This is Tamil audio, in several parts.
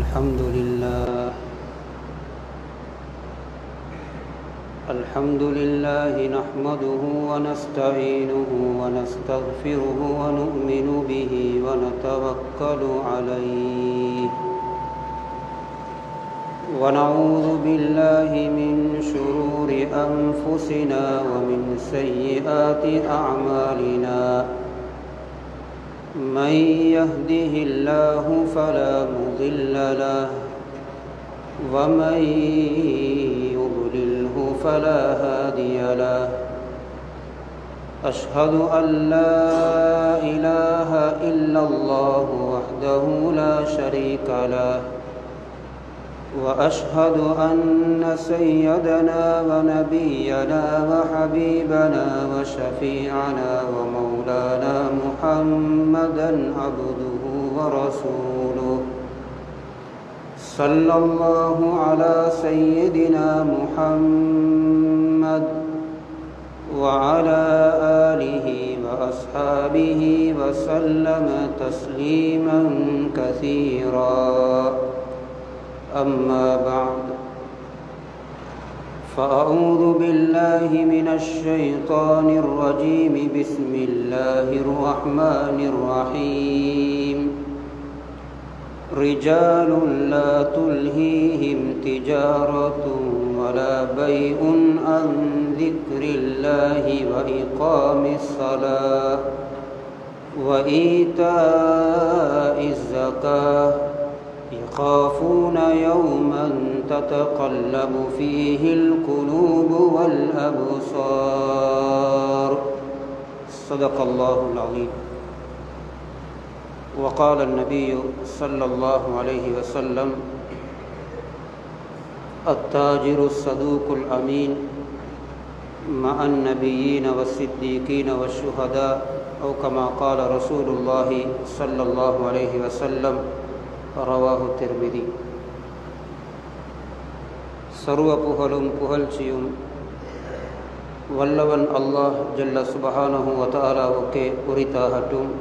الحمد لله نحمده ونستعينه ونستغفره ونؤمن به ونتوكل عليه ونعوذ بالله من شرور أنفسنا ومن سيئات أعمالنا من يهده الله فلا مضل له ومن يضلله فلا هادي له أشهد أن لا إله إلا الله وحده لا شريك له وأشهد أن سيدنا ونبينا وحبيبنا وشفيعنا ومولانا محمدا عبده ورسوله صلى الله على سيدنا محمد وعلى آله وأصحابه وسلم تسليما كثيرا أما بعد فأعوذ بالله من الشيطان الرجيم بسم الله الرحمن الرحيم رجال لا تلهيهم تجارة ولا بيع عن ذكر الله وإقام الصلاة وإيتاء الزكاة يخافون يوما تتقلب فيه القلوب والأبصار صدق الله العظيم. وقال النبي صلى الله عليه وسلم التاجر الصدوق الأمين مع النبيين والصديقين والشهداء أو كما قال رسول الله صلى الله عليه وسلم ரவாஹு திர்மிதி. சர்வ புகழும் புகழ்ச்சியும் வல்லவன் அல்லாஹ் ஜல்ல சுபஹானஹு வ தஆலாவுக்கே உரித்தாகட்டும்.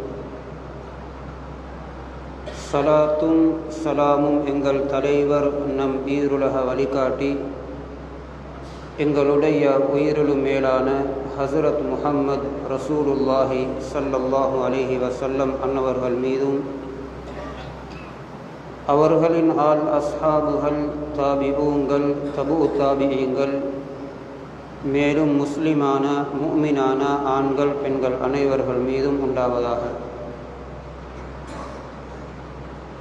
சலாத்தும் சலாமும் எங்கள் தலைவர் நம் ஈருலக வழிகாட்டி எங்களுடைய உயிரிலும் மேலான ஹஸரத் முஹம்மது ரசூலுல்லாஹி ஸல்லல்லாஹு அலைஹி வஸல்லம் அன்னவர்கள் மீதும் அவர்களின் ஆல் அஸ்ஹாபுகள் தாபிஊங்கள் தபு தாபிஈங்கள் மேலும் முஸ்லிமான முஃமினான ஆண்கள் பெண்கள் அனைவர்கள் மீதும் உண்டாவதாக.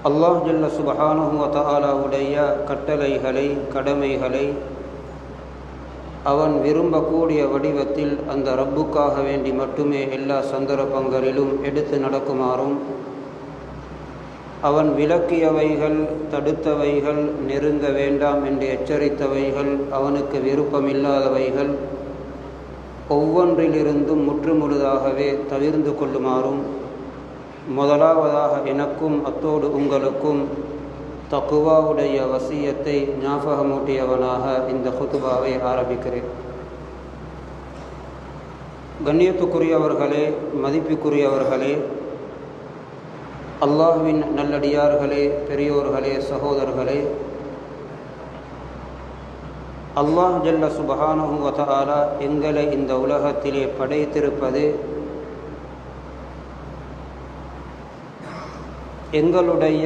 அல்லாஹ் ஜல்ல சுப்ஹானஹு வ தஆலாவுடைய கட்டளைகளை கடமைகளை அவன் விரும்பக்கூடிய வடிவத்தில் அந்த ரப்புக்காக வேண்டி மட்டுமே எல்லா சந்தர்ப்பங்களிலும் எடுத்து நடக்குமாறும் அவன் விலக்கியவைகள் தடுத்தவைகள் நெருங்க வேண்டாம் என்று எச்சரித்தவைகள் அவனுக்கு விருப்பமில்லாதவைகள் ஒவ்வொன்றிலிருந்தும் முற்றுமுழுதாகவே தவிர்ந்து கொள்ளுமாறும் முதலாவதாக எனக்கும் அத்தோடு உங்களுக்கும் தக்குவாவுடைய வசியத்தை ஞாபகமூட்டியவனாக இந்த குதுபாவை ஆரம்பிக்கிறேன். கண்ணியத்துக்குரியவர்களே, மதிப்புக்குரியவர்களே, அல்லாஹ்வின் நல்லடியார்களே, பெரியோர்களே, சகோதரர்களே, அல்லாஹ் ஜல்ல சுப்ஹானஹு வ தஆலா எங்களை இந்த உலகத்திலே படைத்திருப்பது எங்களுடைய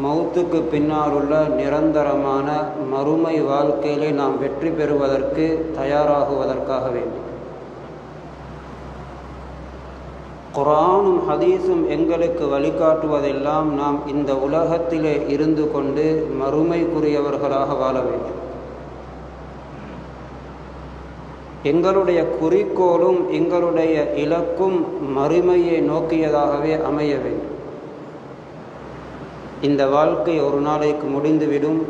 மௌத்துக்கு பின்னாலுள்ள நிரந்தரமான மறுமை வாழ்க்கையிலே நாம் வெற்றி பெறுவதற்கு தயாராகுவதற்காக வேண்டும். குர்ஆனும் ஹதீஸும் எங்களுக்கு வழிகாட்டுவதெல்லாம் நாம் இந்த உலகத்திலே இருந்து கொண்டு மறுமைக்குரியவர்களாக வாழ வேண்டும். எங்களுடைய குறிக்கோளும் எங்களுடைய இலக்கும் மறுமையை நோக்கியதாகவே அமைய வேண்டும். இந்த வாழ்க்கை ஒரு நாளைக்கு முடிந்துவிடும்.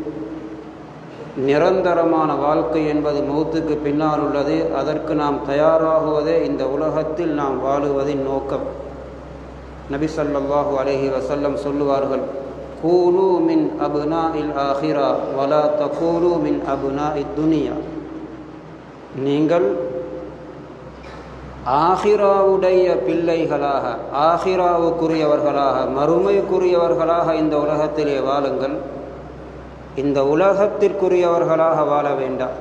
நிரந்தரமான வாழ்க்கை என்பது மௌத்துக்கு பின்னால் உள்ளது. அதற்கு நாம் தயாராகுவதே இந்த உலகத்தில் நாம் வாழுவதின் நோக்கம். நபி ஸல்லல்லாஹு அலைஹி வஸல்லம் சொல்லுவார்கள், கூனு மின் அப்னாஇல் ஆஹிரா வலா தகூனு மின் அப்னாஇத் துனியா. நீங்கள் ஆகிராவுடைய பிள்ளைகளாக, ஆகிராவுக்குரியவர்களாக, மறுமைக்குரியவர்களாக இந்த உலகத்திலே வாழுங்கள். இந்த உலகத்திற்குரியவர்களாக வாழ வேண்டாம்.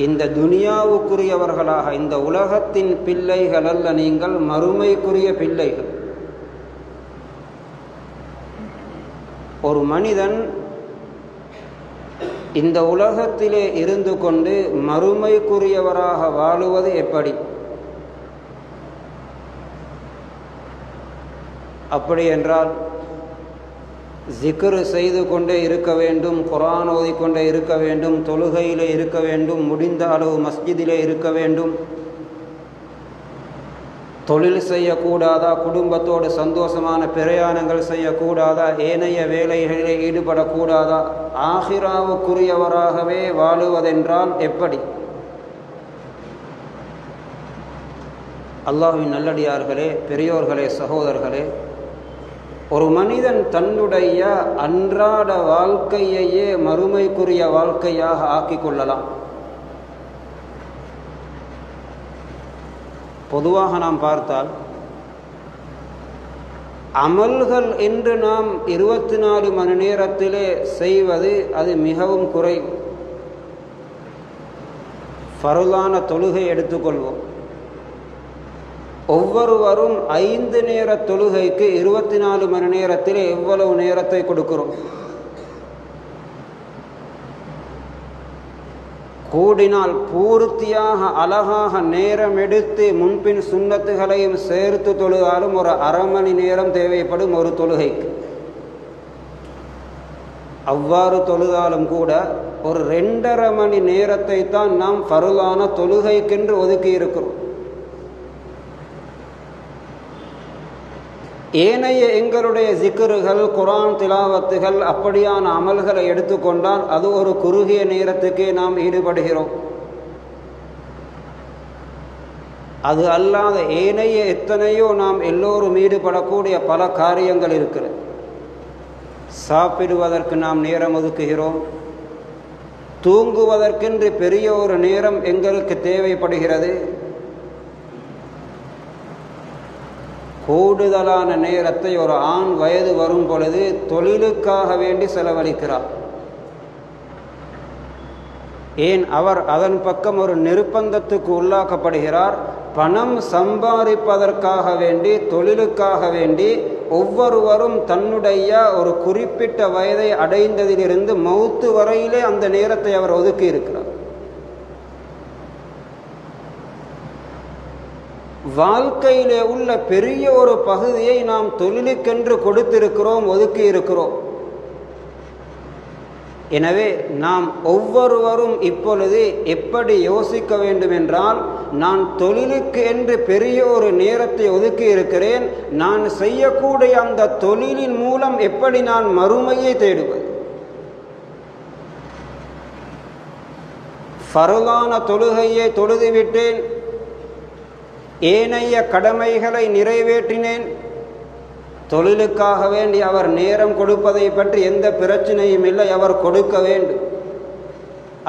இந்த துனியாவுக்குரியவர்களாக, இந்த உலகத்தின் பிள்ளைகள் அல்ல நீங்கள், மறுமைக்குரிய பிள்ளைகள். ஒரு மனிதன் இந்த உலகத்திலே இருந்து கொண்டு மறுமைக்குரியவராக வாழுவது எப்படி? அப்படி என்றால் ஜிக்ர் செய்து கொண்டே இருக்க வேண்டும், குர்ஆன் ஓதிக்கொண்டே இருக்க வேண்டும், தொழுகையிலே இருக்க வேண்டும், முடிந்த அளவு மஸ்ஜிதிலே இருக்க வேண்டும், தொழில் செய்யக்கூடாதா, குடும்பத்தோடு சந்தோஷமான பிரயாணங்கள் செய்யக்கூடாதா, ஏனைய வேலைகளிலே ஈடுபடக்கூடாதா, ஆகிராவுக்குரியவராகவே வாழுவதென்றால் எப்படி? அல்லாஹ்வின் நல்லடியார்களே, பெரியோர்களே, சகோதரர்களே, ஒரு மனிதன் தன்னுடைய அன்றாட வாழ்க்கையையே மறுமைக்குரிய வாழ்க்கையாக ஆக்கிக் கொள்ளலாம். பொதுவாக நாம் பார்த்தால் அமல்கள் என்று நாம் 24 மணி நேரத்திலே செய்வது அது மிகவும் குறைவு. ஃபர்லான தொழுகை எடுத்துக்கொள்வோம். ஒவ்வொருவரும் 5 நேர தொழுகைக்கு 24 மணி நேரத்தில் எவ்வளவு நேரத்தை கொடுக்கிறோம்? கூடினால் பூர்த்தியாக அழகாக நேரம் எடுத்து முன்பின் சுன்னத்துகளையும் சேர்த்து தொழுதாலும் ஒரு அரை மணி நேரம் தேவைப்படும் ஒரு தொழுகைக்கு. அவ்வாறு தொழுதாலும் கூட ஒரு 2.5 மணி நேரத்தை தான் நாம் ஃபர்லான தொழுகைக்கென்று ஒதுக்கி இருக்கிறோம். ஏனைய எங்களுடைய ஜிக்ருகள், குர்ஆன் திலாவத்துகள், அப்படியான அமல்களை எடுத்துக்கொண்டால் அது ஒரு குறுகிய நேரத்துக்கே நாம் ஈடுபடுகிறோம். அது அல்லாத ஏனைய எத்தனையோ நாம் எல்லோரும் ஈடுபடக்கூடிய பல காரியங்கள் இருக்கிறது. சாப்பிடுவதற்கு நாம் நேரம் ஒதுக்குகிறோம். தூங்குவதற்கென்று பெரிய ஒரு நேரம் எங்களுக்கு தேவைப்படுகிறது. கூடுதலான நேரத்தை ஒரு ஆண் வயது வரும் பொழுது தொழிலுக்காக வேண்டி செலவழிக்கிறார். ஏன்? அவர் அதன் பக்கம் ஒரு நிர்பந்தத்துக்கு உள்ளாக்கப்படுகிறார். பணம் சம்பாதிப்பதற்காக வேண்டி, தொழிலுக்காக வேண்டி ஒவ்வொருவரும் தன்னுடைய ஒரு குறிப்பிட்ட வயதை அடைந்ததிலிருந்து மௌத்து வரையிலே அந்த நேரத்தை அவர் ஒதுக்கி இருக்கிறார். வாழ்க்கையிலே உள்ள பெரிய ஒரு பகுதியை நாம் தொழிலுக்கென்று கொடுத்திருக்கிறோம், ஒதுக்கி இருக்கிறோம். எனவே நாம் ஒவ்வொருவரும் இப்பொழுது எப்படி யோசிக்க வேண்டும் என்றால், நான் தொழிலுக்கு என்று பெரிய ஒரு நேரத்தை ஒதுக்கி இருக்கிறேன், நான் செய்யக்கூடிய அந்த தொழிலின் மூலம் எப்படி நான் மறுமையை தேடுவது? ஃபர்லான தொழுகையை தொழுதுவிட்டேன், ஏனைய கடமைகளை நிறைவேற்றினேன், தொழிலுக்காக வேண்டி அவர் நேரம் கொடுப்பதை பற்றி எந்த பிரச்சனையும் இல்லை, அவர் கொடுக்க வேண்டும்.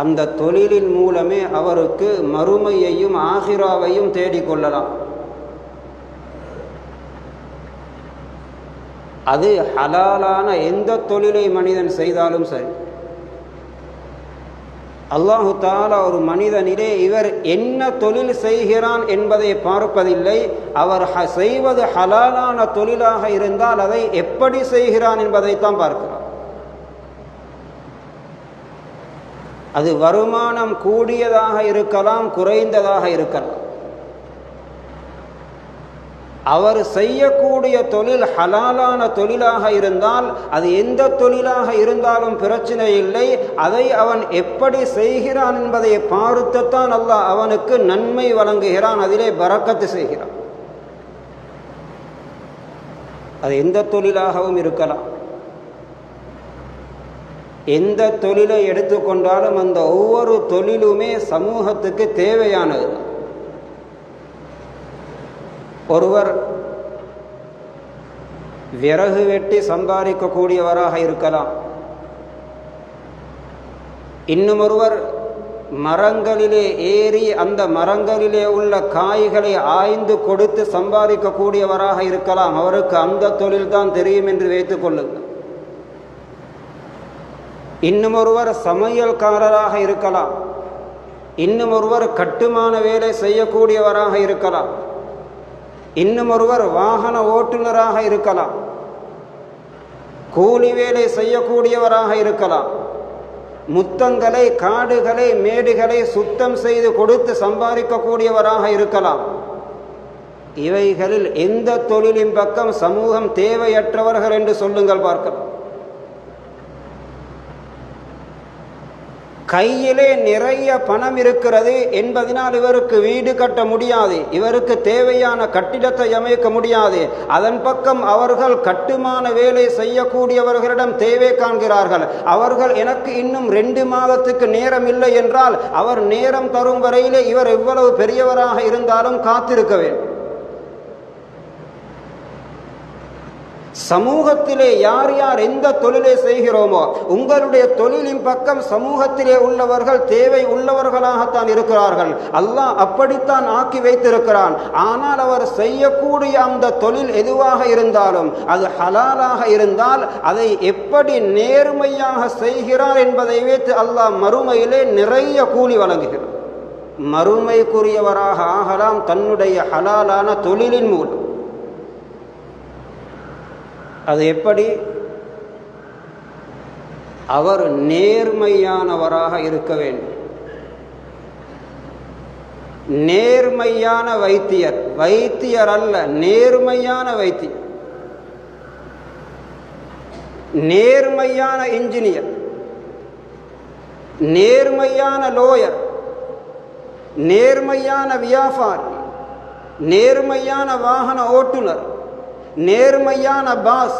அந்த தொழிலின் மூலமே அவருக்கு மறுமையையும் ஆகிராவையும் தேடிக்கொள்ளலாம். அது ஹலாலான எந்த தொழிலை மனிதன் செய்தாலும் சரி. அல்லாஹு தஆலா ஒரு மனிதனிலே இவர் என்ன தொழில் செய்கிறான் என்பதை பார்ப்பதில்லை. அவர் செய்வது ஹலாலான தொழிலாக இருந்தால் அதை எப்படி செய்கிறான் என்பதைத்தான் பார்க்கிறார். அது வருமானம் கூடியதாக இருக்கலாம், குறைந்ததாக இருக்கலாம். அவர் செய்யக்கூடிய தொழில் ஹலாலான தொழிலாக இருந்தால், அது எந்த தொழிலாக இருந்தாலும் பிரச்சனை இல்லை. அதை அவன் எப்படி செய்கிறான் என்பதை பார்த்துத்தான் அல்லாஹ் அவனுக்கு நன்மை வழங்குகிறான், அதிலே பரக்கத்து செய்கிறான். அது எந்த தொழிலாகவும் இருக்கலாம். எந்த தொழிலை எடுத்துக்கொண்டாலும் அந்த ஒவ்வொரு தொழிலுமே சமூகத்துக்கு தேவையானது. ஒருவர் விறகு வெட்டி சம்பாதிக்கக்கூடியவராக இருக்கலாம். இன்னும் ஒருவர் மரங்களிலே ஏறி அந்த மரங்களிலே உள்ள காய்களை ஆய்ந்து கொடுத்து சம்பாதிக்கக்கூடியவராக இருக்கலாம். அவருக்கு அந்த தொழில் தான் தெரியும் என்று வைத்துக் கொள்ளுங்கள். இன்னும் ஒருவர் சமையல்காரராக இருக்கலாம். இன்னும் ஒருவர் கட்டுமான வேலை செய்யக்கூடியவராக இருக்கலாம். இன்னும் ஒருவர் வாகன ஓட்டுநராக இருக்கலாம். கூலி வேலை செய்யக்கூடியவராக இருக்கலாம். முத்தங்களை, காடுகளை, மேடுகளை சுத்தம் செய்து கொடுத்து சம்பாதிக்கக்கூடியவராக இருக்கலாம். இவைகளில் எந்த தொழிலின் பக்கம் சமூகம் தேவையற்றவர்கள் என்று சொல்லுங்கள் பார்க்கலாம். கையிலே நிறைய பணம் இருக்கிறது என்பதனால் இவருக்கு வீடு கட்ட முடியாது, இவருக்கு தேவையான கட்டிடத்தை அமைக்க முடியாது. அதன் பக்கம் அவர்கள் கட்டுமான வேலை செய்யக்கூடியவர்களிடம் தேவை காண்கிறார்கள். அவர்கள் எனக்கு இன்னும் 2 மாதத்துக்கு நேரம் இல்லை என்றால் அவர் நேரம் தரும் வரையிலே இவர் எவ்வளவு பெரியவராக இருந்தாலும் காத்திருக்க வேண்டும். சமூகத்திலே யார் யார் எந்த தொழிலை செய்கிறோமோ உங்களுடைய தொழிலின் பக்கம் சமூகத்திலே உள்ளவர்கள் தேவை உள்ளவர்களாகத்தான் இருக்கிறார்கள். அல்லாஹ் அப்படித்தான் ஆக்கி வைத்திருக்கிறான். ஆனால் அவர் செய்யக்கூடிய அந்த தொழில் எதுவாக இருந்தாலும் அது ஹலாலாக இருந்தால் அதை எப்படி நேர்மையாக செய்கிறார் என்பதை வைத்து அல்லாஹ் மறுமையிலே நிறைய கூலி வழங்குகிறார். மறுமைக்குரியவராக ஆகலாம் தன்னுடைய ஹலாலான தொழிலின் மூலம். அது எப்படி? அவர் நேர்மையானவராக இருக்க வேண்டும். நேர்மையான வைத்தியர், வைத்தியர் அல்ல, நேர்மையான வைத்தியர். நேர்மையான இன்ஜினியர், நேர்மையான லோயர், நேர்மையான வியாபாரி, நேர்மையான வாகன ஓட்டுநர், நேர்மையான பாஸ்,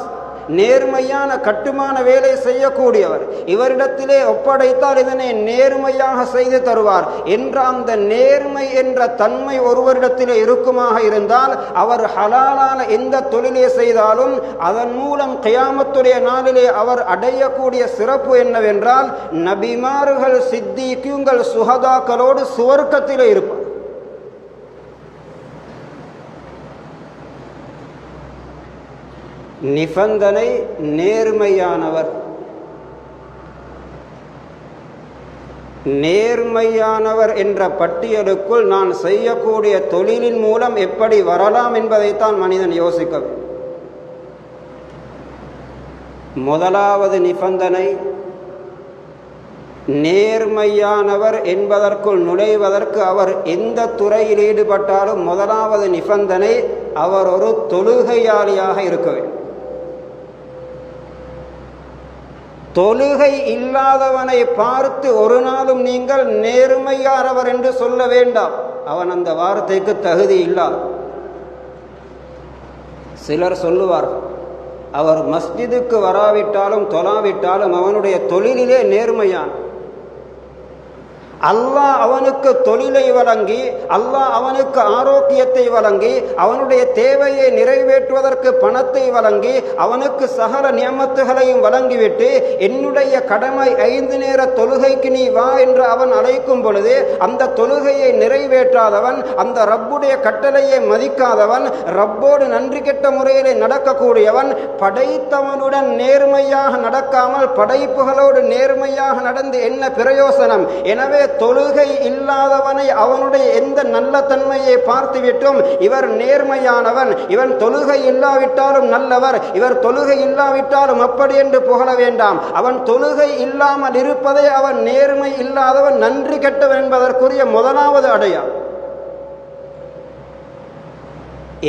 நேர்மையான கட்டுமான வேலை செய்யக்கூடியவர். இவரிடத்திலே ஒப்படைத்தால் இதனை நேர்மையாக செய்து தருவார் என்ற அந்த நேர்மை என்ற தன்மை ஒருவரிடத்திலே இருக்குமாக இருந்தால் அவர் ஹலாலான எந்த தொழிலை செய்தாலும் அதன் மூலம் கியாமத்துடைய நாளிலே அவர் அடையக்கூடிய சிறப்பு என்னவென்றால் நபிமார்கள், சித்திகீன்கள், சுஹதாக்களோடு சுவர்க்கத்திலே இருப்பார். நிபந்தனை நேர்மையானவர். நேர்மையானவர் என்ற பட்டியலுக்குள் நான் செய்யக்கூடிய தொழிலின் மூலம் எப்படி வரலாம் என்பதைத்தான் மனிதன் யோசிக்க வேண்டும். முதலாவது நிபந்தனை, நேர்மையானவர் என்பதற்குள் நுழைவதற்கு அவர் எந்த துறையில் ஈடுபட்டாலும் முதலாவது நிபந்தனை அவர் ஒரு தொழுகையாளியாக இருக்க வேண்டும். தொழுகை இல்லாதவனை பார்த்து ஒரு நாளும் நீங்கள் நேர்மையானவர் என்று சொல்ல வேண்டாம். அவன் அந்த வார்த்தைக்கு தகுதி இல்லாத. சிலர் சொல்லுவார், அவர் மஸ்ஜிதுக்கு வராவிட்டாலும் தொழாவிட்டாலும் அவனுடைய தொழிலிலே நேர்மையான். அல்லாஹ் அவனுக்கு தொழிலை வழங்கி, அல்லாஹ் அவனுக்கு ஆரோக்கியத்தை வழங்கி, அவனுடைய தேவையை நிறைவேற்றுவதற்கு பணத்தை வழங்கி, அவனுக்கு சகல நியமத்துகளையும் வழங்கிவிட்டு என்னுடைய கடமை 5 நேர தொழுகைக்கு நீ வா என்று அவன் அழைக்கும் பொழுது அந்த தொழுகையை நிறைவேற்றாதவன், அந்த ரப்புடைய கட்டளையை மதிக்காதவன், ரப்போடு நன்றி கெட்ட முறையிலே நடக்கக்கூடியவன், படைத்தவனுடன் நேர்மையாக நடக்காமல் படைப்புகளோடு நேர்மையாக நடந்து என்ன பிரயோசனம்? எனவே தொழுகை இல்லாதவனை அவனுடைய எந்த நல்ல தன்மையை பார்த்துவிட்டும் இவர் நேர்மையானவன், இவன் தொழுகை இல்லாவிட்டாலும் நல்லவர், இவர் தொழுகை இல்லாவிட்டாலும் அப்படி என்று புகழ வேண்டாம். அவன் தொழுகை இல்லாமல் இருப்பதை அவன் நேர்மை இல்லாதவன், நன்றி கெட்டவன் என்பதற்குரிய முதலாவது அடையாளம்.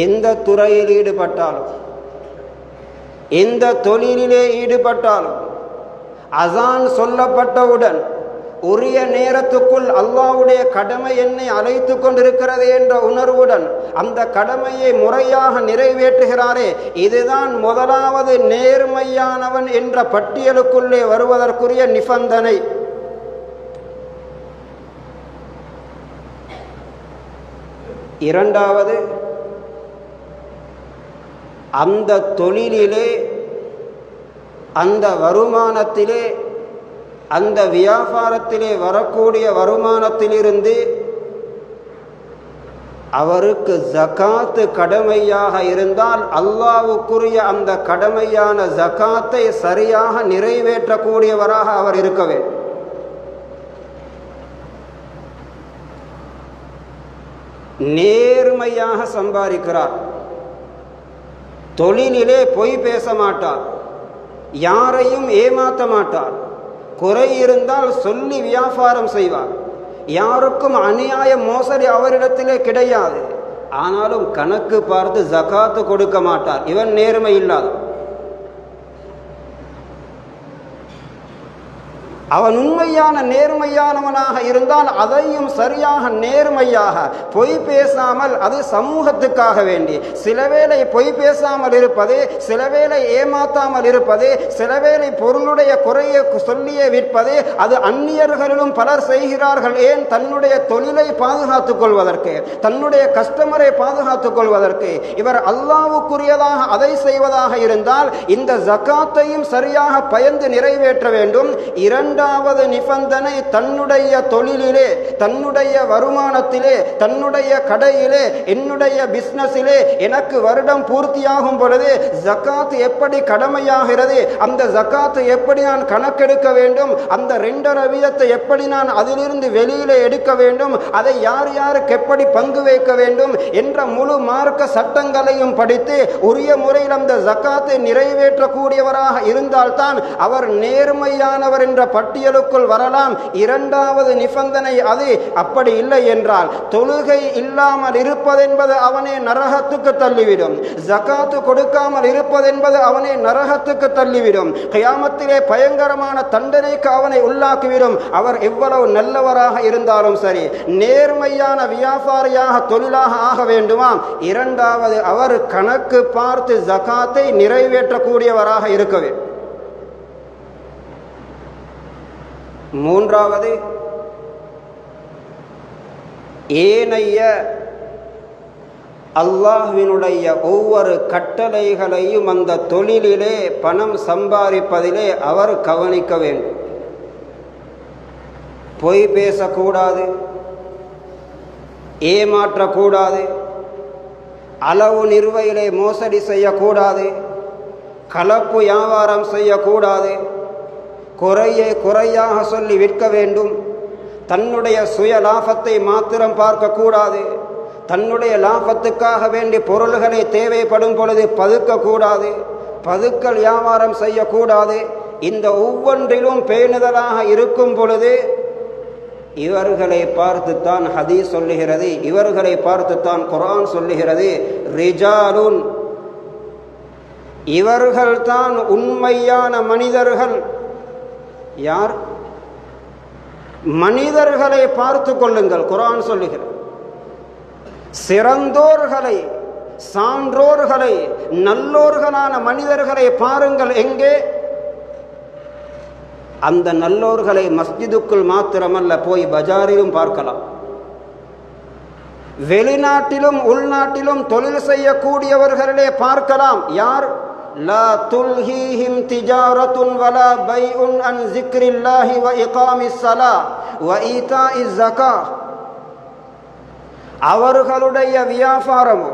எந்த துறையில் ஈடுபட்டாலும், எந்த தொழிலிலே ஈடுபட்டாலும் அசான் சொல்லப்பட்டவுடன் உரிய நேரத்துக்குள் அல்லாஹ்வுடைய கடமை என்னை அழைத்து கொண்டிருக்கிறது என்ற உணர்வுடன் அந்த கடமையை முறையாக நிறைவேற்றுகிறாரே, இதுதான் முதலாவது நேர்மையானவன் என்ற பட்டியலுக்குள்ளே வருவதற்குரிய நிபந்தனை. இரண்டாவது, அந்த தொழிலிலே, அந்த வருமானத்திலே அந்த வியாபாரத்திலே வரக்கூடிய வருமானத்திலிருந்து அவருக்கு ஜகாத்து கடமையாக இருந்தால் அல்லாஹ்வுக்குரிய அந்த கடமையான ஜகாத்தை சரியாக நிறைவேற்றக்கூடியவராக அவர் இருக்க வேண்டும். நேர்மையாக சம்பாதிக்கிறார், தொழிலிலே பொய் பேச மாட்டார், யாரையும் ஏமாற்ற மாட்டார், குறை இருந்தால் சொல்லி வியாபாரம் செய்வார், யாருக்கும் அநியாய மோசடி அவரிடத்திலே கிடையாது. ஆனாலும் கணக்கு பார்த்து ஜகாத்து கொடுக்க மாட்டார். இவன் நேர்மை இல்லாத. அவன் உண்மையான நேர்மையானவனாக இருந்தால் அதையும் சரியாக நேர்மையாக பொய் பேசாமல், அது சமூகத்துக்காக வேண்டி சிலவேளை பொய் பேசாமல் இருப்பது, சிலவேளை ஏமாத்தாமல் இருப்பது, சிலவேளை பொருளுடைய குறையை சொல்லியே விற்பது, அது அந்நியர்களிலும் பலர் செய்கிறார்கள். ஏன்? தன்னுடைய தொழிலை பாதுகாத்துக் கொள்வதற்கு, தன்னுடைய கஸ்டமரை பாதுகாத்துக் கொள்வதற்கு. இவர் அல்லாஹ்வுக்குரியதாக அதை செய்வதாக இருந்தால் இந்த ஜகாத்தையும் சரியாக பயந்து நிறைவேற்ற வேண்டும். இரண்டாவது நிபந்தனை, தன்னுடைய தொழிலிலே, தன்னுடைய வருமானத்திலே, தன்னுடைய கடையிலே, என்னுடைய பிசினஸிலே எனக்கு வருடம் பூர்த்தியாகும் பொழுது ஜகாத் எப்படி கடமையாகிறது, அந்த ஜகாத் எப்படி நான் கணக்கெடுக்க வேண்டும், அந்த 2.5 வீதத்தை எப்படி நான் அதிலிருந்து வெளியிலே எடுக்க வேண்டும், அதை யார் யாருக்கு எப்படி பங்கு வைக்க வேண்டும் என்ற முழு மார்க்க சட்டங்களையும் படித்து உரிய முறையில் அந்த ஜகாத்தை நிறைவேற்றக்கூடியவராக இருந்தால்தான் அவர் நேர்மையானவர் என்ற பட்டியலுக்குள் வரலாம். இரண்டாவது நிபந்தனை அது. அப்படி இல்லை என்றால் தொழுகை இல்லாமல் இருப்பதென்பது அவனை நரகத்துக்கு தள்ளிவிடும். ஜகாத்து கொடுக்காமல் இருப்பதென்பது அவனை நரகத்துக்கு தள்ளிவிடும். கியாமத்திலே பயங்கரமான தண்டனைக்கு அவனை உள்ளாக்கிவிடும். அவர் எவ்வளவு நல்லவராக இருந்தாலும் சரி, நேர்மையான வியாபாரியாக தொழிலாக ஆக வேண்டுமாம். இரண்டாவது, அவர் கணக்கு பார்த்து ஜகாத்தை நிறைவேற்றக்கூடியவராக இருக்க வேண்டும். மூன்றாவது, ஏனைய அல்லாஹ்வினுடைய ஒவ்வொரு கட்டளைகளையும் அந்த தொழிலிலே பணம் சம்பாதிப்பதிலே அவர் கவனிக்க வேண்டும். பொய் பேசக்கூடாது, ஏமாற்றக்கூடாது, அளவு நிறுவையிலே மோசடி செய்யக்கூடாது, கலப்பு வியாபாரம் செய்யக்கூடாது, குறையை குறையாக சொல்லி விற்க வேண்டும். தன்னுடைய சுய லாபத்தை மாத்திரம் பார்க்கக்கூடாது. தன்னுடைய லாபத்துக்காக வேண்டி பொருள்களை தேவைப்படும் பொழுது பதுக்கக்கூடாது, பதுக்கல் வியாபாரம் செய்யக்கூடாது. இந்த ஒவ்வொன்றிலும் பேணுதலாக இருக்கும் பொழுது இவர்களை பார்த்துத்தான் ஹதீஸ் சொல்லுகிறது, இவர்களை பார்த்துத்தான் குர்ஆன் சொல்லுகிறது. ரிஜாலுன், இவர்கள்தான் உண்மையான மனிதர்கள். யார்? மனிதர்களை பார்த்து கொள்ளுங்கள். குர்ஆன் சொல்லுகிறது, சிறந்தோர்களை, சான்றோர்களை, நல்லோர்களான மனிதர்களை பாருங்கள். எங்கே? அந்த நல்லோர்களை மஸ்ஜிதுக்குள் மாத்திரமல்ல, போய் பஜாரிலும் பார்க்கலாம். வெளிநாட்டிலும் உள்நாட்டிலும் தொழில் செய்யக்கூடியவர்களே பார்க்கலாம். யார்? லா துல்ஹீஹிம் திஜாரத்துன் வலா பைஉன் அன் ஸிக்ரில்லாஹி வ இகாமிஸ் ஸலாஹ் வ ஈதாஇஸ் ஸகாஹ். அவர்களுடைய வியாபாரமோ,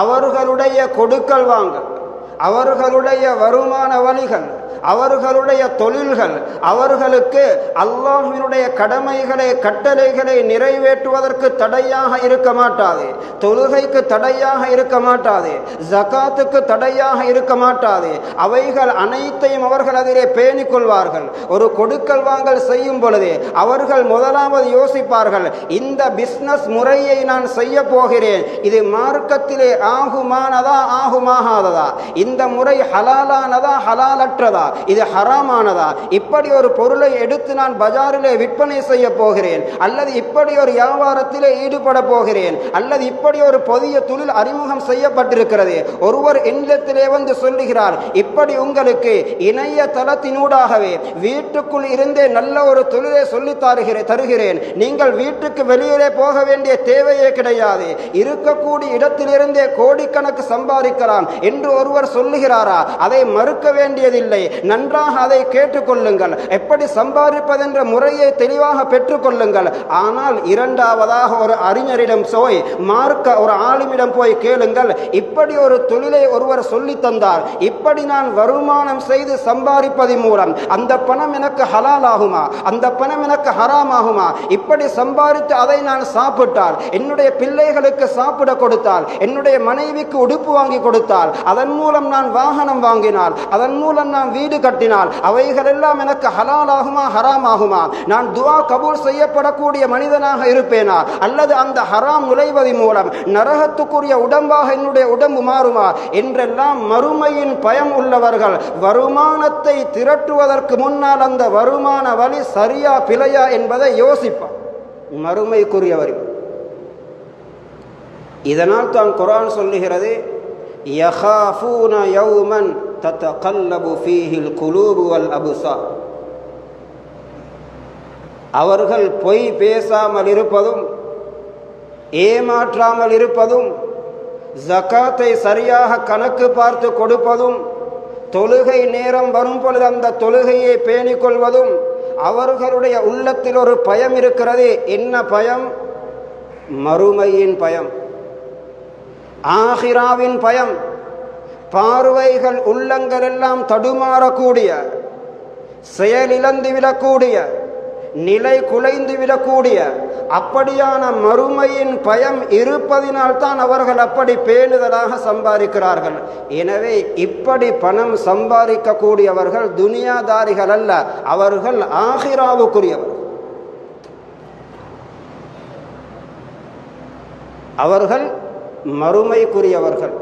அவர்களுடைய கொடுக்கல் வாங்கல், அவர்களுடைய வருமான வழிகள், அவர்களுடைய தொழில்கள் அவர்களுக்கு அல்லாஹ்வினுடைய கடமைகளை, கட்டளைகளை நிறைவேற்றுவதற்கு தடையாக இருக்க மாட்டாது. தொழுகைக்கு தடையாக இருக்க மாட்டாது. ஜகாத்துக்கு தடையாக இருக்க மாட்டாது. அவைகள் அனைத்தையும் அவர்கள் அதிலே பேணிக் கொள்வார்கள். ஒரு கொடுக்கல் வாங்கல் செய்யும் பொழுது அவர்கள் முதலாவது யோசிப்பார்கள், இந்த பிஸ்னஸ் முறையை நான் செய்ய போகிறேன், இது மார்க்கத்திலே ஆகுமானதா ஆகுமாகாததா, இந்த முறை ஹலாலானதா ஹலாலற்றதா, இது ஹராமானதா, இப்படி ஒரு பொருளை எடுத்து நான் பஜாரிலே விற்பனை செய்ய போகிறேன், அல்லது இப்படி ஒரு வியாபாரத்திலே ஈடுபட போகிறேன், அல்லது இப்படி ஒரு புதிய தொழில் அறிமுகம் செய்யப்பட்டிருக்கிறது. ஒருவர் என்னிடத்திலே வந்து சொல்லுகிறார், இப்படி உங்களுக்கு இணைய தளத்தினூடாகவே வீட்டுக்குள் இருந்தே நல்ல ஒரு தொழிலை சொல்லி தருகிறேன், நீங்கள் வீட்டுக்கு வெளியிலே போக வேண்டிய தேவையே கிடையாது, இருக்கக்கூடிய இடத்திலிருந்தே கோடிக்கணக்கு சம்பாதிக்கலாம் என்று ஒருவர் சொல்லுகிறாரா? அதை மறுக்க வேண்டியதில்லை. நன்றாக அதை கேட்டுக்கொள்ளுங்கள். எப்படி சம்பாதிப்பதென்ற முறையை தெளிவாக பெற்றுக்கொள்ளுங்கள். ஆனால் இரண்டாவதாக ஒரு அறிஞரிடம் போய், மார்க்க ஒரு ஆளுமிடம் போய் கேளுங்கள். இப்படி ஒரு தொழிலை ஒருவர் சொல்லி தந்தார், இப்படி நான் வருமானம் செய்து சம்பாதிப்பதன் மூலம் அந்த பணம் எனக்கு ஹலால் ஆகுமா, அந்த பணம் எனக்கு ஹராம் ஆகுமா, இப்படி சம்பாதித்து அதை நான் சாப்பிட்டால், என்னுடைய பிள்ளைகளுக்கு சாப்பிட கொடுத்தால், என்னுடைய மனைவிக்கு உடுப்பு வாங்கி கொடுத்தால், அதன் மூலம் நான் வாகனம் வாங்கினால், அதன் மூலம் நான் வீடு கட்டினால், அவைகளெல்லாம் எனக்கு ஹலால் ஆகுமா ஹராம் ஆகுமா, நான் துஆ கபூல் செய்யப்படக்கூடிய மனிதனாக இருப்பேனா, அல்லது அந்த ஹராம் நுழைவதன் மூலம் நரகத்துக்குரிய உடம்பாக என்னுடைய உடம்பு மாறுமா என்றெல்லாம் மறுமையின் பயம் உள்ளவர்கள் வருமானத்தை திரட்டுவதற்கு முன்னால் அந்த வருமான வழி சரியா பிழையா என்பதை யோசிப்பார். மறுமைக்குரியவர். இதனால் தான் குர்ஆன் சொல்லுகிறது, யகாஃபூன யௌமன் ததகல்லபு ஃபீஹில் குலூபு வல் அப்சார். அவர்கள் பொய் பேசாமல் இருப்பதும், ஏமாற்றாமல் இருப்பதும், ஜகாத்தை சரியாக கணக்கு பார்த்து கொடுப்பதும், தொழுகை நேரம் வரும் பொழுது அந்த தொழுகையை பேணிக் கொள்வதும், அவர்களுடைய உள்ளத்தில் ஒரு பயம் இருக்கிறது. என்ன பயம்? மறுமையின் பயம், ஆகிராவின் பயம். பார்வைகள் உள்ளங்கள் எல்லாம் தடுமாறக்கூடிய, செயலிழந்து விடக்கூடிய, நிலை குலைந்து விடக்கூடிய அப்படியான மறுமையின் பயம் இருப்பதினால் தான் அவர்கள் அப்படி பேணுதலாக சம்பாதிக்கிறார்கள். எனவே இப்படி பணம் சம்பாதிக்கக்கூடியவர்கள் துனியாதாரிகள் அல்ல, அவர்கள் ஆகிராவுக்குரியவர்கள், அவர்கள் மறுமைக்குரியவர்கள்.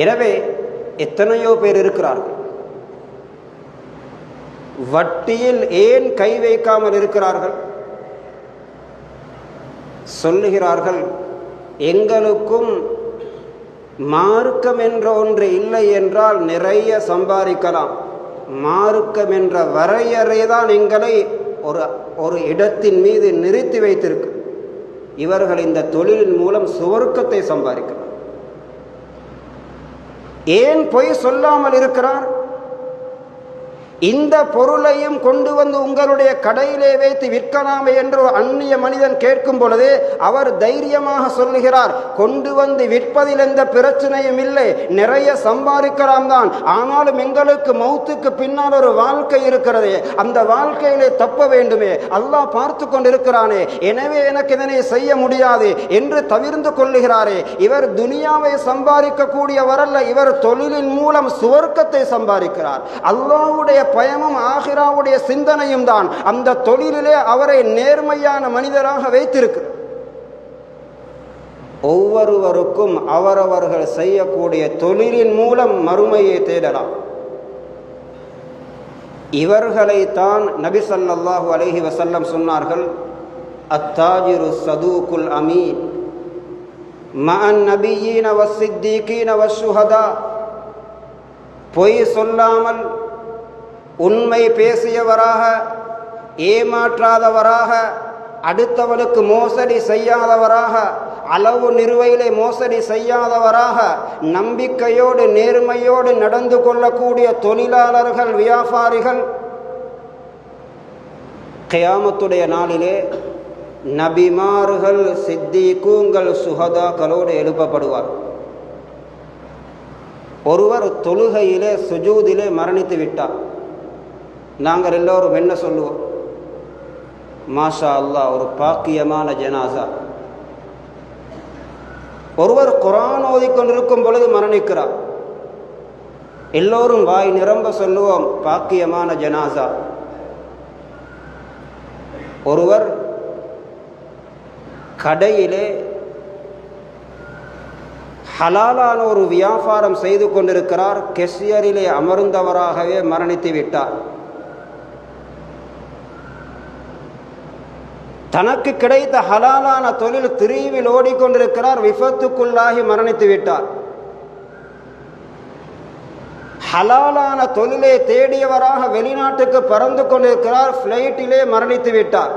எனவே எத்தனையோ பேர் இருக்கிறார்கள், வட்டியில் ஏன் கை வைக்காமல் இருக்கிறார்கள்? சொல்லுகிறார்கள், எங்களுக்கும் மார்க்கம் என்ற ஒன்று இல்லை என்றால் நிறைய சம்பாதிக்கலாம், மார்க்கம் என்ற வரையறை தான் எங்களை ஒரு இடத்தின் மீது நிறுத்தி வைத்திருக்கு. இவர்கள் இந்த தொழிலின் மூலம் சுவர்க்கத்தை சம்பாதிக்கிறார். ஏன் பொய் சொல்லாமல் இருக்கிறார்? இந்த பொருளையும் கொண்டு வந்து உங்களுடைய கடையிலே வைத்து விற்கலாமே என்று ஒரு அந்நிய மனிதன் கேட்கும் பொழுது அவர் தைரியமாக சொல்லுகிறார், கொண்டு வந்து விற்பதில் எந்த பிரச்சனையும் இல்லை, நிறைய சம்பாதிக்கலாம் தான், ஆனாலும் எங்களுக்கு மௌத்துக்கு பின்னால் ஒரு வாழ்க்கை இருக்கிறது, அந்த வாழ்க்கையிலே தப்ப வேண்டுமே, அல்லாஹ் பார்த்து கொண்டிருக்கிறானே, எனவே எனக்கு இதனை செய்ய முடியாது என்று தவிர்ந்து கொள்ளுகிறாரே. இவர் துனியாவை சம்பாதிக்கக்கூடியவரல்ல, இவர் தொழிலின் மூலம் சுவர்க்கத்தை சம்பாதிக்கிறார். அல்லாஹ்வுடைய பயமும் ஆகிராவுடைய சிந்தனையும் தான் அந்த தொழிலிலே அவரை நேர்மையான மனிதராக வைத்திருக்கிறார். ஒவ்வொருவருக்கும் அவரவர்கள் செய்யக்கூடிய தொழிலின் மூலம் மறுமையை தேடலாம். இவர்களை தான் நபி ஸல்லல்லாஹு அலைஹி வஸல்லம் சொன்னார்கள், அத்தாஜிரு சதூகுல் அமீன் மஅன் நபியீன வஸ்ஸித்தீகீன வஷ்ஷுஹதா. பொய் சொல்லாமல் உண்மை பேசியவராக, ஏமாற்றாதவராக, அடுத்தவனுக்கு மோசடி செய்யாதவராக, அளவு நிறுவையிலே மோசடி செய்யாதவராக, நம்பிக்கையோடு நேர்மையோடு நடந்து கொள்ளக்கூடிய தொழிலாளர்கள், வியாபாரிகள் கியாமத்துடைய நாளிலே நபிமார்கள், சித்திகூங்கள், சுஹதாக்களோடு எழுப்பப்படுவார். ஒருவர் தொழுகையிலே சுஜூதிலே மரணித்து விட்டார். நாங்கள் எல்லோரும் என்ன சொல்லுவோம்? மாஷா அல்லாஹ், ஒரு பாக்கியமான ஜனாசா. ஒருவர் குர்ஆன் ஓதிக்கொண்டிருக்கும் பொழுது மரணிக்கிறார். எல்லோரும் வாய் நிரம்ப சொல்லுவோம், பாக்கியமான ஜனாசா. ஒருவர் கடையிலே ஹலாலான ஒரு வியாபாரம் செய்து கொண்டிருக்கிறார், கெஷியரிலே அமர்ந்தவராகவே மரணித்து விட்டார். தனக்கு கிடைத்த ஹலாலான தொழில் திரிவில் ஓடிக்கொண்டிருக்கிறார், விபத்துக்குள்ளாகி மரணித்து விட்டார். ஹலாலான தொழிலை தேடியவராக வெளிநாட்டுக்கு பறந்து கொண்டிருக்கிறார், ஃப்ளைட்டிலே மரணித்து விட்டார்,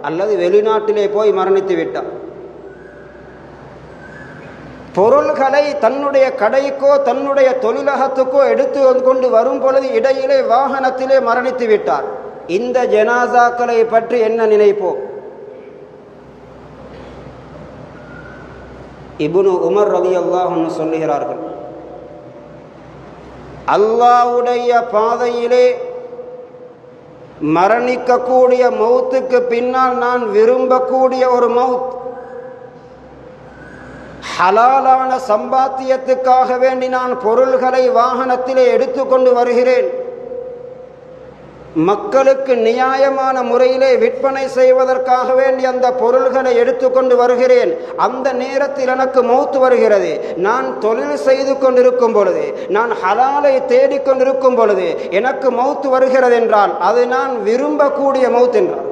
அல்லது வெளிநாட்டிலே போய் மரணித்து விட்டார். பொருள்களை தன்னுடைய கடைக்கோ தன்னுடைய தொழிலகத்துக்கோ எடுத்து கொண்டு வரும் பொழுது இடையிலே வாகனத்திலே மரணித்து விட்டார். இந்த ஜனாசாக்களை பற்றி என்ன நினைப்போம்? இப்னு உமர் ரலியல்லாஹு அன்ஹு சொல்லுகிறார்கள், அல்லாஹ்வுடைய பாதையிலே மரணிக்கக்கூடிய மௌத்துக்கு பின்னால் நான் விரும்பக்கூடிய ஒரு மௌத், ஹலாலான சம்பாத்தியத்துக்காக வேண்டி நான் பொருள்களை வாகனத்திலே எடுத்துக்கொண்டு வருகிறேன், மக்களுக்கு நியாயமான முறையிலே விற்பனை செய்வதற்காக வேண்டி அந்த பொருள்களை எடுத்துக்கொண்டு வருகிறேன். அந்த நேரத்தில் எனக்கு மௌத்து வருகிறது. நான் தொழில் செய்து கொண்டிருக்கும் பொழுது, நான் ஹலாலை தேடிக்கொண்டிருக்கும் பொழுது எனக்கு மௌத்து வருகிறது என்றால் அது நான் விரும்பக்கூடிய மௌத் என்றார்.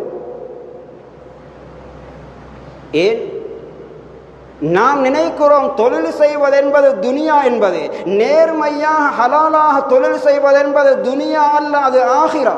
ஏன் நாம் நினைக்கிறோம் தொழில் செய்வதென்பது துனியா என்பது, நேர்மையாக ஹலாலாக தொழில் செய்வதென்பது துனியா அல்ல, அது ஆகிரா.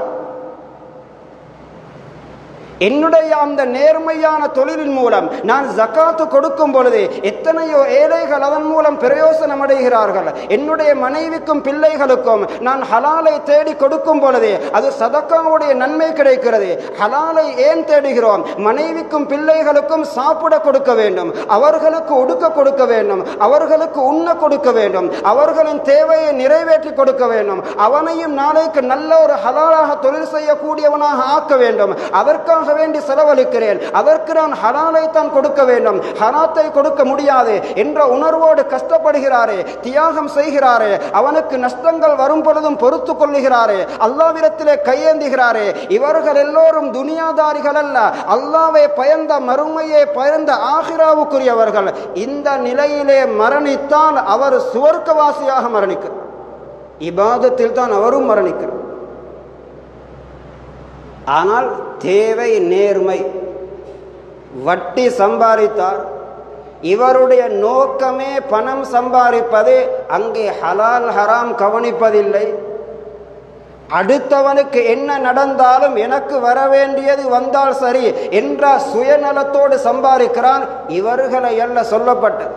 என்னுடைய அந்த நேர்மையான தொழிலின் மூலம் நான் ஜகாத்து கொடுக்கும் பொழுது எத்தனையோ ஏழைகள் அதன் மூலம் பிரயோசனம் அடைகிறார்கள். என்னுடைய மனைவிக்கும் பிள்ளைகளுக்கும் நான் ஹலாலை தேடி கொடுக்கும் பொழுது அது சதக்காவுடைய நன்மை கிடைக்கிறது. ஹலாலை ஏன் தேடுகிறோம்? மனைவிக்கும் பிள்ளைகளுக்கும் சாப்பிட கொடுக்க வேண்டும், அவர்களுக்கு உடுக்க கொடுக்க வேண்டும், அவர்களுக்கு உண்ண கொடுக்க வேண்டும், அவர்களின் தேவையை நிறைவேற்றி கொடுக்க வேண்டும், அவனையும் நாளைக்கு நல்ல ஒரு ஹலாலாக தொழில் செய்யக்கூடியவனாக ஆக்க வேண்டும். அதற்காக வேண்டி செலவழிக்கிறேன், அதற்கு நான் ஹலாலை தான் கொடுக்க வேண்டும், ஹராத்தை கொடுக்க முடியாது என்ற உணர்வோடு கஷ்டப்படுகிறாரே, தியாகம் செய்கிறாரே, அவனுக்கு நஷ்டங்கள் வரும் பொழுதும் பொறுத்து கொள்ளுகிறாரே, அல்லாஹ்விடத்திலே கையேந்துகிறாரே, இவர்கள் எல்லோரும் துனியாதாரிகள் அல்ல, அல்லாஹ்வை பயந்த மறுமையை பயந்த ஆகிராவுக்குரியவர்கள். இந்த நிலையிலே மரணித்தால் அவர் சுவர்க்கவாசியாக மரணிக்கிறார், இபாதத்தில் தான் அவரும் மரணிக்கிறார். ஆனால் தேவை நேர்மை. வட்டி சம்பாதித்தார், இவருடைய நோக்கமே பணம் சம்பாதிப்பது, அங்கே ஹலால் ஹராம் கவனிப்பதில்லை. அடுத்தவனுக்கு என்ன நடந்தாலும் எனக்கு வர வேண்டியது வந்தால் சரி என்ற சுயநலத்தோடு சம்பாதிக்கிறான். இவர்களை அல்ல சொல்லப்பட்டது,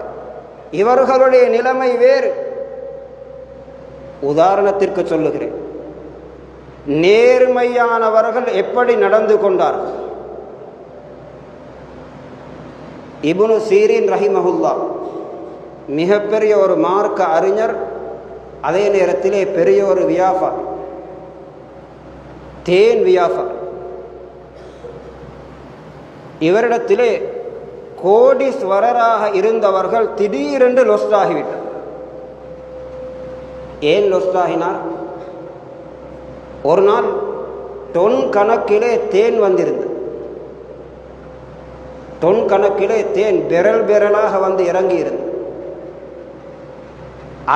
இவர்களுடைய நிலைமை வேறு. உதாரணத்திற்கு சொல்லுகிறேன், நேர்மையானவர்கள் எப்படி நடந்து கொண்டார்கள்? இப்னு சீரின் ரஹிமஹுல்லா மிகப்பெரிய ஒரு மார்க்க அறிஞர், அதே நேரத்திலே பெரிய ஒரு வியாபாரி, தேன் வியாபாரி. இவரிடத்திலே கோடீஸ்வரராக இருந்தவர்கள் திடீரென்று லொஸ்டாகிவிட்டார். ஏன் லொஸ்டாகினார்? ஒரு நாள் டொன் கணக்கிலே தேன் வந்திருந்தது. டொன் கணக்கிலே தேன் பெரல் பெரலாக வந்து இறங்கி இருந்தது.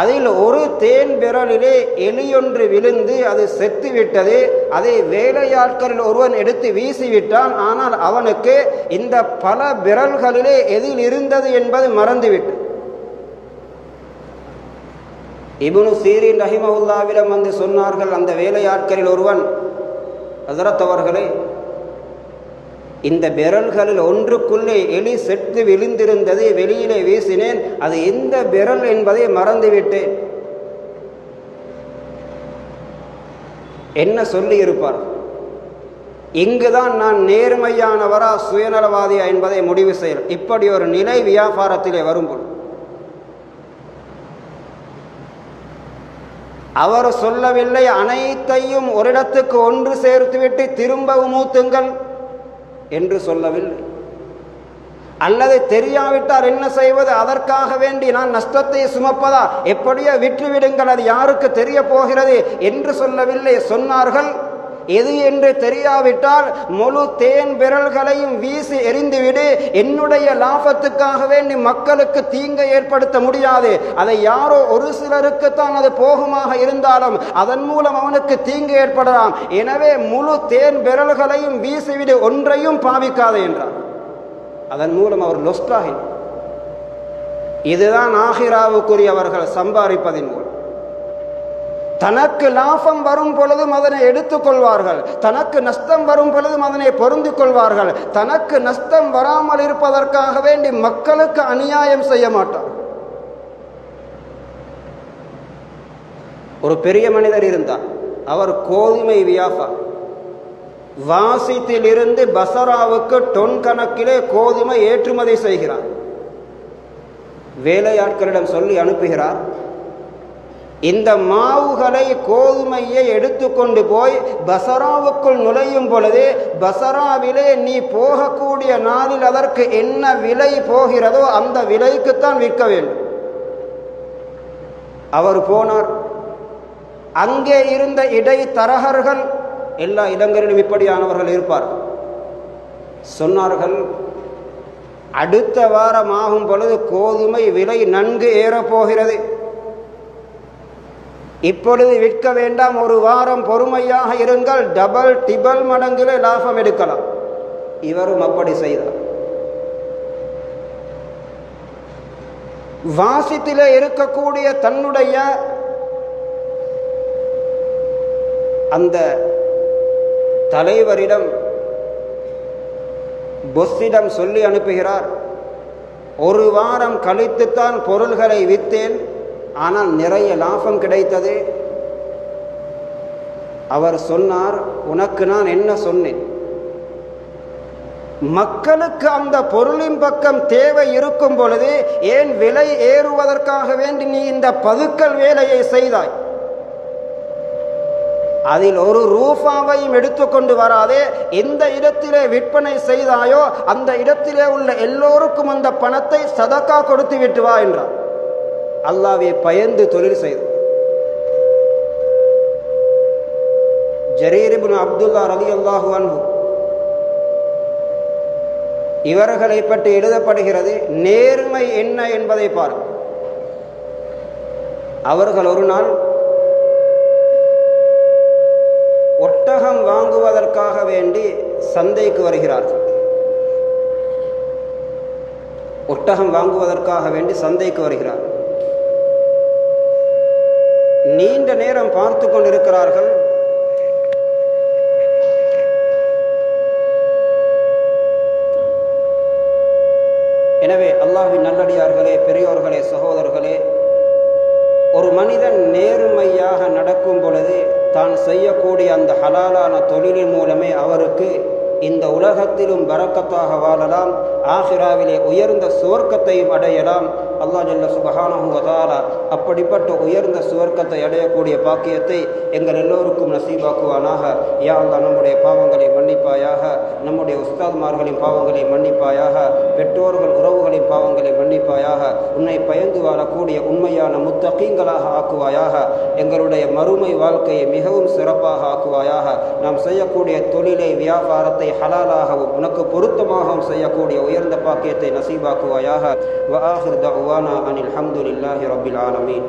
அதில் ஒரு தேன் பெரலிலே எலியொன்று விழுந்து அது செத்து விட்டது. அதை வேலையாட்களில் ஒருவன் எடுத்து வீசிவிட்டான். ஆனால் அவனுக்கு இந்த பல விரல்களிலே எதில் இருந்தது என்பது மறந்துவிட்டது. இப்னு சீரின் ரஹிமஹுல்லாவிடம் வந்து சொன்னார்கள் அந்த வேலையாட்களில் ஒருவன், ஹஸரத் அவர்களே, இந்த விரல்களில் ஒன்றுக்குள்ளே எலி செத்து விழுந்திருந்தது, வெளியிலே வீசினேன், அது எந்த விரல் என்பதை மறந்துவிட்டேன். என்ன சொல்லி இருப்பார்? இங்குதான் நான் நேர்மையானவரா சுயநலவாதியா என்பதை முடிவு செய்ய. இப்படி ஒரு நிலை வியாபாரத்திலே வரும்போது அவர் சொல்லவில்லை அனைத்தையும் ஒரு இடத்துக்கு ஒன்று சேர்த்துவிட்டு திரும்பவும் ஊத்துங்கள் என்று சொல்லவில்லை. அல்லது தெரியாவிட்டால் என்ன செய்வது, அதற்காக வேண்டி நான் நஷ்டத்தை சுமப்பதா, எப்படியோ விற்றுவிடுங்கள், அது யாருக்கு தெரிய போகிறது என்று சொல்லவில்லை. சொன்னார்கள், எது என்று தெரியாவிட்டால் முழு தேன் விரல்களையும் வீசி எறிந்துவிடு, என்னுடைய லாபத்துக்காக வேண்டி மக்களுக்கு தீங்கை ஏற்படுத்த முடியாது. அதை யாரோ ஒரு சிலருக்குத்தான் அது போகுமாக இருந்தாலும் அதன் மூலம் அவனுக்கு தீங்கு ஏற்படலாம். எனவே முழு தேன் விரல்களையும் வீசிவிடு, ஒன்றையும் பாவிக்காது என்றார். அதன் மூலம் அவர் லொஸ்டாகினார். இதுதான் ஆகிராவுக்குரியவர்கள் சம்பாதிப்பதின் மூலம். தனக்கு லாபம் வரும் பொழுதும் அதனை எடுத்துக்கொள்வார்கள், தனக்கு நஷ்டம் வரும் பொழுதும் அதனை பொருந்திக் கொள்வார்கள். தனக்கு நஷ்டம் வராமல் இருப்பதற்காக வேண்டி மக்களுக்கு அநியாயம் செய்ய மாட்டார். ஒரு பெரிய மனிதர் இருந்தார். அவர் கோதுமை வியாபாரம், வாசித்திலிருந்து பசராவுக்கு டொன் கணக்கிலே கோதுமை ஏற்றுமதி செய்கிறார். வேலையாட்களிடம் சொல்லி அனுப்புகிறார், இந்த மாவுகளை கோதுமையை எடுத்துக்கொண்டு போய் பசராவுக்குள் நுழையும் பொழுது பசராவிலே நீ போகக்கூடிய நாளில் அதற்கு என்ன விலை போகிறதோ அந்த விலைக்குத்தான் விற்க வேண்டும். அவர் போனார். அங்கே இருந்த இடைத்தரகர்கள், எல்லா இடங்களிலும் இப்படியானவர்கள் இருப்பார், சொன்னார்கள், அடுத்த வாரம் ஆகும் பொழுது கோதுமை விலை நன்கு ஏறப்போகிறது, இப்பொழுது விற்க வேண்டாம், ஒரு வாரம் பொறுமையாக இருங்கள், டபுள் டிபல் மடங்கிலே லாபம் எடுக்கலாம். இவரும் அப்படி செய்தார். வாசித்திலே இருக்கக்கூடிய தன்னுடைய அந்த தலைவரிடம், பொஸ்ஸிடம் சொல்லி அனுப்புகிறார், ஒரு வாரம் கழித்துத்தான் பொருள்களை விற்றேன், ஆனால் நிறைய லாபம் கிடைத்தது. அவர் சொன்னார், உனக்கு நான் என்ன சொன்னேன்? மக்களுக்கு அந்த பொருளின் பக்கம் தேவை இருக்கும் பொழுது ஏன் விலை ஏறுவதற்காக வேண்டி நீ இந்த பதுக்கல் வேலையை செய்தாய்? அதில் ஒரு ரூபாவையும் எடுத்துக்கொண்டு வராதே, எந்த இடத்திலே விற்பனை செய்தாயோ அந்த இடத்திலே உள்ள எல்லோருக்கும் அந்த பணத்தை சதக்கா கொடுத்து விட்டு வா என்றார். அல்லாஹ்வை பயந்து தொழில் செய்தார். ஜரீர் இப்னு அப்துல்லா ரலியல்லாஹு அன்ஹு, இவர்களை பற்றி எழுதப்படுகிறது, நேர்மை என்ன என்பதை பாருங்கள். அவர்கள் ஒரு நாள் ஒட்டகம் வாங்குவதற்காக வேண்டி சந்தைக்கு வருகிறார்கள். ஒட்டகம் வாங்குவதற்காக வேண்டி சந்தைக்கு வருகிறார்கள். நீண்ட நேரம் பார்த்து கொண்டிருக்கிறார்கள். எனவே அல்லாஹ்வின் நல்லடியார்களே, பெரியோர்களே, சகோதரர்களே, ஒரு மனிதன் நேர்மையாக நடக்கும் பொழுது தான் செய்யக்கூடிய அந்த ஹலாலான தொழிலின் மூலமே அவருக்கு இந்த உலகத்திலும் பரக்கத்தாக வாழலாம், ஆஹிராவிலே உயர்ந்த சுவர்க்கத்தையும் அடையலாம். அல்லாஹ் ஜல்ல சுப்ஹானஹு வ தஆலா அப்படிப்பட்ட உயர்ந்த சுவர்க்கத்தை அடையக்கூடிய பாக்கியத்தை எங்கள் எல்லோருக்கும் நசீபாக்குவானாக. யா அல்லாஹ், நம்முடைய பாவங்களை மன்னிப்பாயாக, நம்முடைய உஸ்தாத்மார்களின் பாவங்களை மன்னிப்பாயாக, பெற்றோர்கள் உறவுகளின் பாவங்களை மன்னிப்பாயாக, உன்னை பயந்து வாழக்கூடிய உண்மையான முத்தகீங்களாக ஆக்குவாயாக. எங்களுடைய மறுமை வாழ்க்கையை மிகவும் சிறப்பாக ஆக்குவாயாக. நாம் செய்யக்கூடிய தொழிலை, வியாபாரத்தை ஹலாலாகவும் உனக்கு பொருத்தமாகவும் செய்யக்கூடிய உயர்ந்த பாக்கியத்தை நசீபாக்குவாயாக. வ ஆகிர் தஅவானா அனில் ஹம்துலில்லாஹி ரப்பில் ஆலமீன்.